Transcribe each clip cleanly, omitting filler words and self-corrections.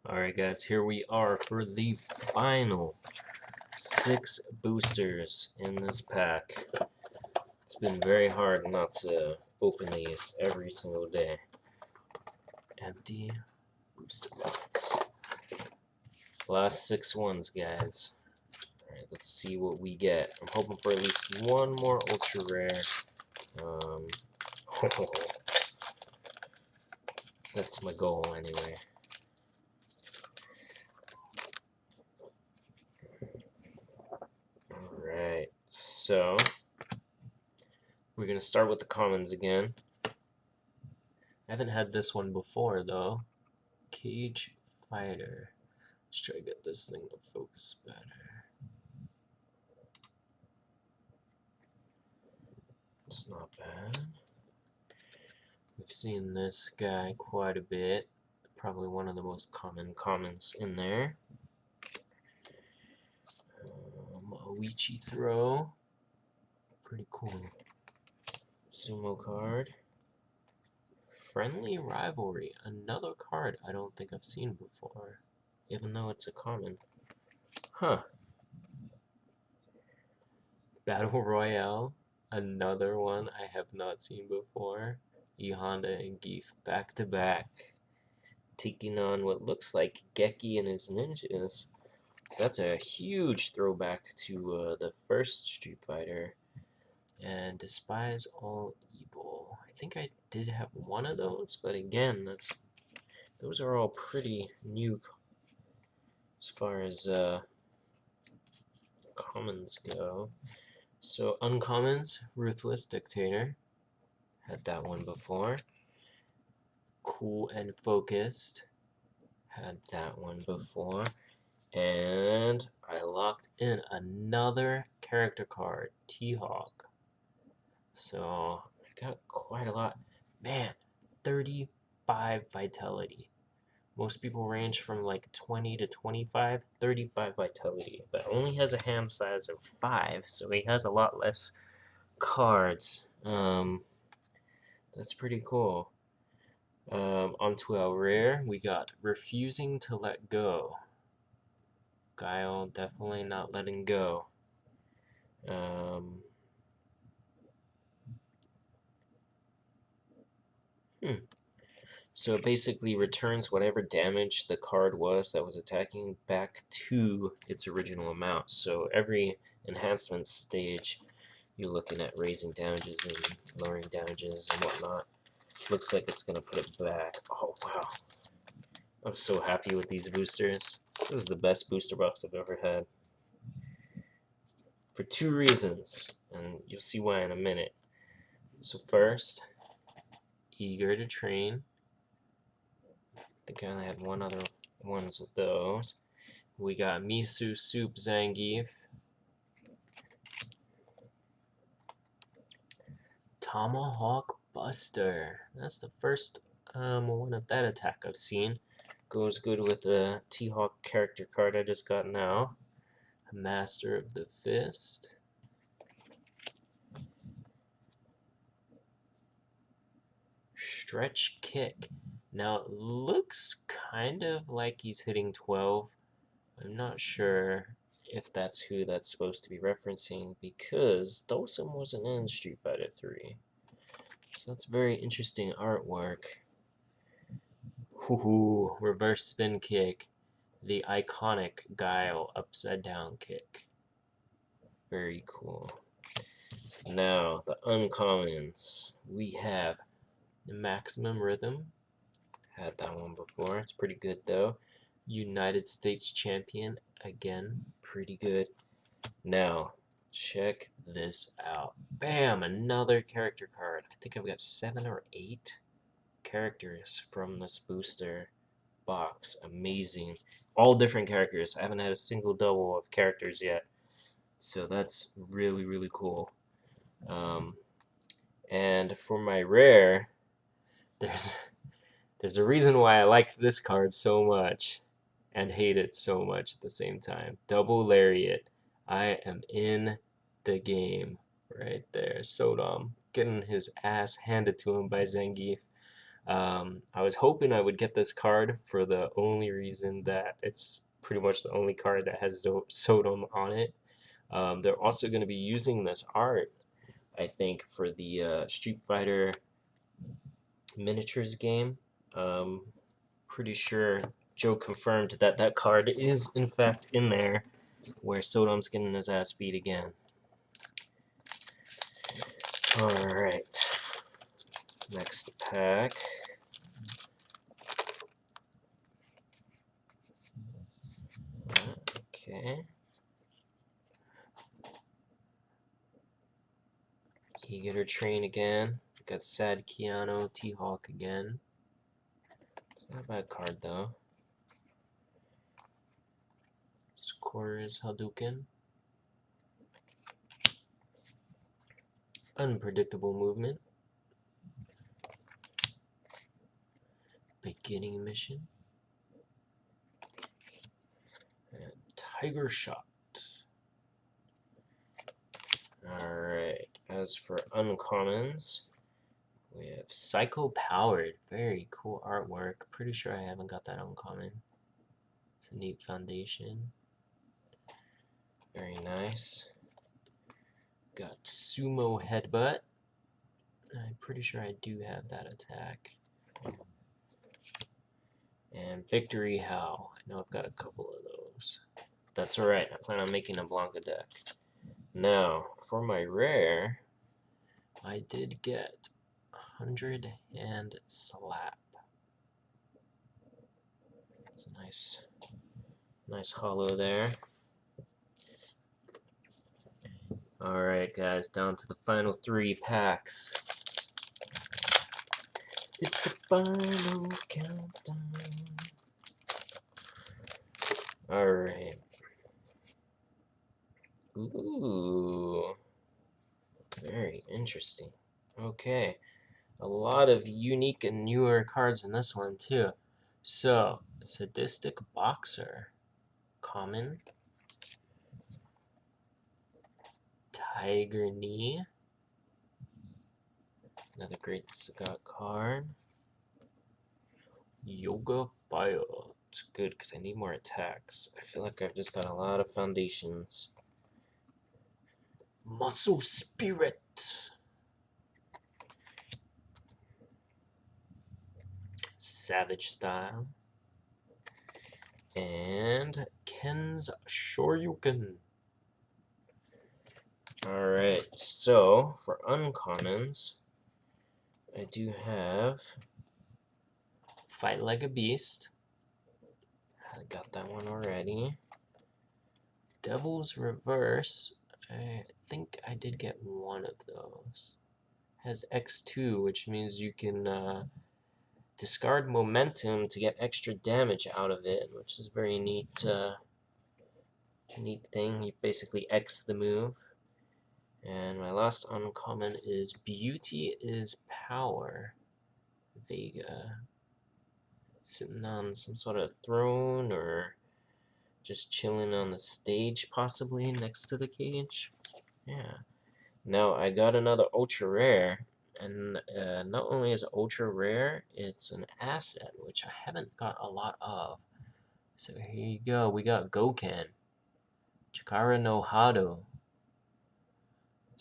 Alright guys, here we are for the final 6 boosters in this pack. It's been very hard not to open these every single day. Empty booster box. Last 6 ones, guys. Alright, let's see what we get. I'm hoping for at least one more ultra rare. That's my goal anyway. Alright, so we're going to start with the commons again. I haven't had this one before though. Cage Fighter. Let's try to get this thing to focus better. It's not bad. We've seen this guy quite a bit. Probably one of the most common commons in there. Oichi Throw. Pretty cool. Sumo card. Friendly Rivalry. Another card I don't think I've seen before. Even though it's a common. Huh. Battle Royale. Another one I have not seen before. E Honda and Geef back to back. Taking on what looks like Geki and his ninjas. So that's a huge throwback to the first Street Fighter. And Despise All Evil. I think I did have one of those, but again, those are all pretty new as far as commons go. So uncommons, Ruthless Dictator. Had that one before. Cool and Focused. Had that one before. And I locked in another character card, T-Hawk. So I got quite a lot. Man, 35 vitality. Most people range from like 20 to 25, 35 vitality, but only has a hand size of 5, so he has a lot less cards. That's pretty cool. Onto our rare, we got Refusing to Let Go. Guile definitely not letting go. So it basically returns whatever damage the card was that was attacking back to its original amount. So every enhancement stage, you're looking at raising damages and lowering damages and whatnot. Looks like it's going to put it back. Oh, wow. I'm so happy with these boosters. This is the best booster box I've ever had. For 2 reasons, and you'll see why in a minute. So first, Eager to Train. I think I only had one other ones of those. We got Misu Soup Zangief. Tomahawk Buster. That's the first one of that attack I've seen. Goes good with the T-Hawk character card I just got now. Master of the Fist. Stretch Kick. Now it looks kind of like he's hitting 12. I'm not sure if that's who that's supposed to be referencing because Dawson wasn't in Street Fighter 3. So that's very interesting artwork. Hoo-hoo, reverse spin kick. The iconic Guile upside down kick. Very cool. Now, the uncommons. We have the Maximum Rhythm. Had that one before. It's pretty good though. United States Champion. Again, pretty good. Now, check this out. Bam! Another character card. I think I've got 7 or 8 characters from this booster box. Amazing. All different characters. I haven't had a single double of characters yet. So that's really, really cool. And for my rare, there's a reason why I like this card so much and hate it so much at the same time. Double Lariat. I am in the game right there. Sodom getting his ass handed to him by Zangief. I was hoping I would get this card for the only reason that it's pretty much the only card that has Sodom on it. They're also going to be using this art, I think, for the Street Fighter miniatures game. Pretty sure Joe confirmed that that card is in fact in there, where Sodom's getting his ass beat again. Alright. Next pack. Okay. Eager Train again. Got Sad Keanu, T-Hawk again. It's not a bad card though. Scores Hadouken. Unpredictable movement. Beginning mission. And Tiger Shot. Alright, as for uncommons, we have Psycho Powered. Very cool artwork. Pretty sure I haven't got that uncommon. It's a neat foundation. Very nice. Got Sumo Headbutt. I'm pretty sure I do have that attack. And Victory Howl. I know I've got a couple of those. That's alright, I plan on making a Blanca deck. Now, for my rare, I did get 100 Hand Slap. It's a nice hollow there. Alright guys, down to the final 3 packs. It's the final countdown. Alright. Ooh. Very interesting. Okay. A lot of unique and newer cards in this one too. So, Sadistic Boxer. Common. Tiger Knee. Another great Sagat card. Yoga Fire. It's good because I need more attacks. I feel like I've just got a lot of foundations. Muscle Spirit. Savage Style. And Ken's Shoryuken. Alright, so for uncommons, I do have Fight Like a Beast. I got that one already. Devil's Reverse. I think I did get one of those. Has X2, which means you can discard momentum to get extra damage out of it, which is a very neat thing. You basically X the move. And my last uncommon is Beauty is Power. Vega. Sitting on some sort of throne or just chilling on the stage, possibly next to the cage. Yeah. Now I got another ultra rare, and not only is it ultra rare, it's an asset, which I haven't got a lot of. So here you go. We got Goken. Chikara no Hado.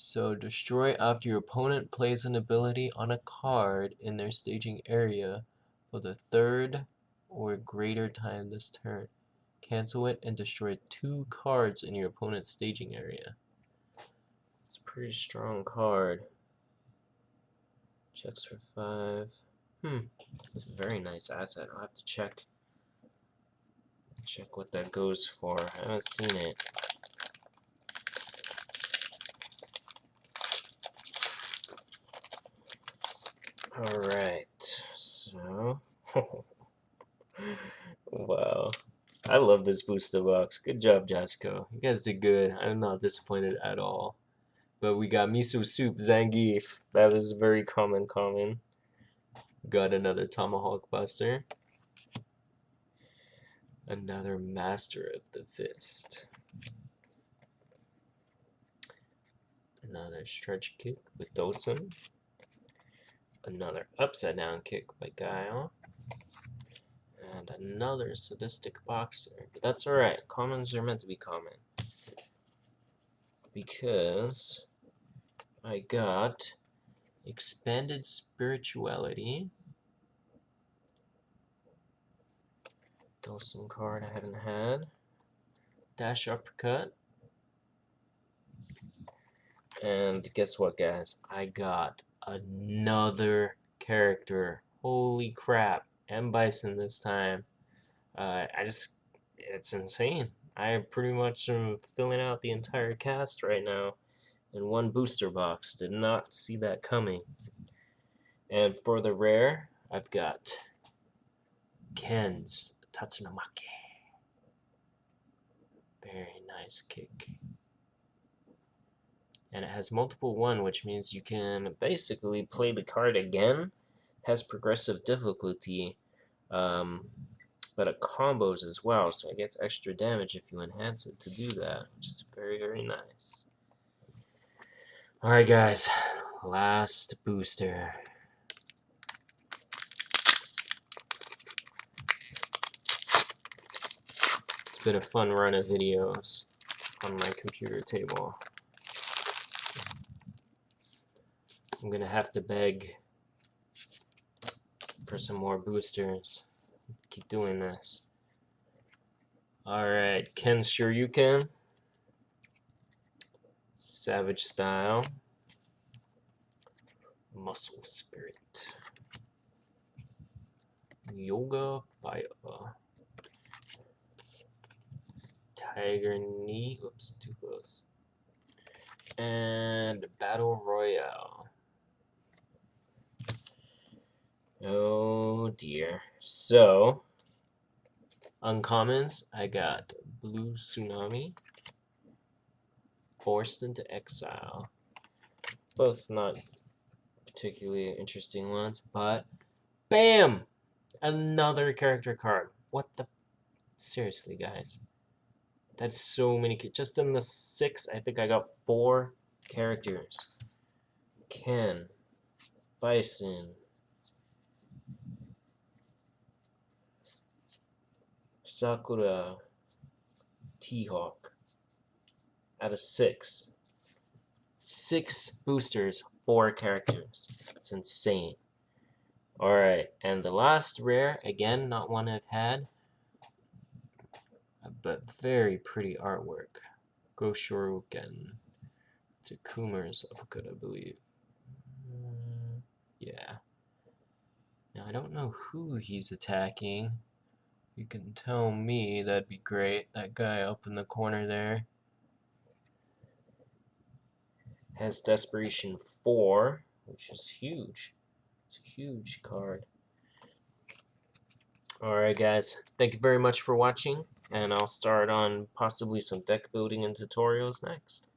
So destroy after your opponent plays an ability on a card in their staging area for the 3rd or greater time this turn. Cancel it and destroy 2 cards in your opponent's staging area. It's a pretty strong card. Checks for 5. It's a very nice asset. I'll have to check what that goes for. I haven't seen it. Alright, so wow. I love this booster box. Good job, Jasco. You guys did good. I'm not disappointed at all. But we got Miso Soup Zangief. That was very common. Got another Tomahawk Buster. Another Master of the Fist. Another Stretch Kick with Dosen. Another upside down kick by Guile. And another sadistic boxer. But that's alright. Commons are meant to be common. Because I got expanded spirituality. Dosum card I haven't had. Dash uppercut. And guess what, guys? I got another character. Holy crap. M. Bison this time. It's insane. I pretty much am filling out the entire cast right now in one booster box. Did not see that coming. And for the rare, I've got Ken's Tatsunamake. Very nice kick. And it has multiple 1, which means you can basically play the card again. Has progressive difficulty, but it combos as well, so it gets extra damage if you enhance it to do that, which is very, very nice. Alright guys, last booster. It's been a fun run of videos on my computer table. I'm gonna have to beg for some more boosters. Keep doing this. Alright, Ken Shoryuken. Savage Style. Muscle Spirit. Yoga Fire. Tiger Knee. Oops, too close. And Battle Royale. Oh dear. So, uncommons, I got Blue Tsunami, Forced into Exile. Both not particularly interesting ones, but BAM! Another character card. What the? Seriously, guys. That's so many. Just in the 6, I think I got 4 characters. Ken, Bison, Sakura, T-Hawk. Out of 6. 6 boosters, 4 characters. It's insane. Alright, and the last rare, again, not one I've had, but very pretty artwork. Go Shoryuken. It's a Kumar's uppercut, I believe. Yeah. Now, I don't know who he's attacking. You can tell me, that'd be great. That guy up in the corner there has Desperation 4, which is huge. It's a huge card. Alright guys, thank you very much for watching, and I'll start on possibly some deck building and tutorials next.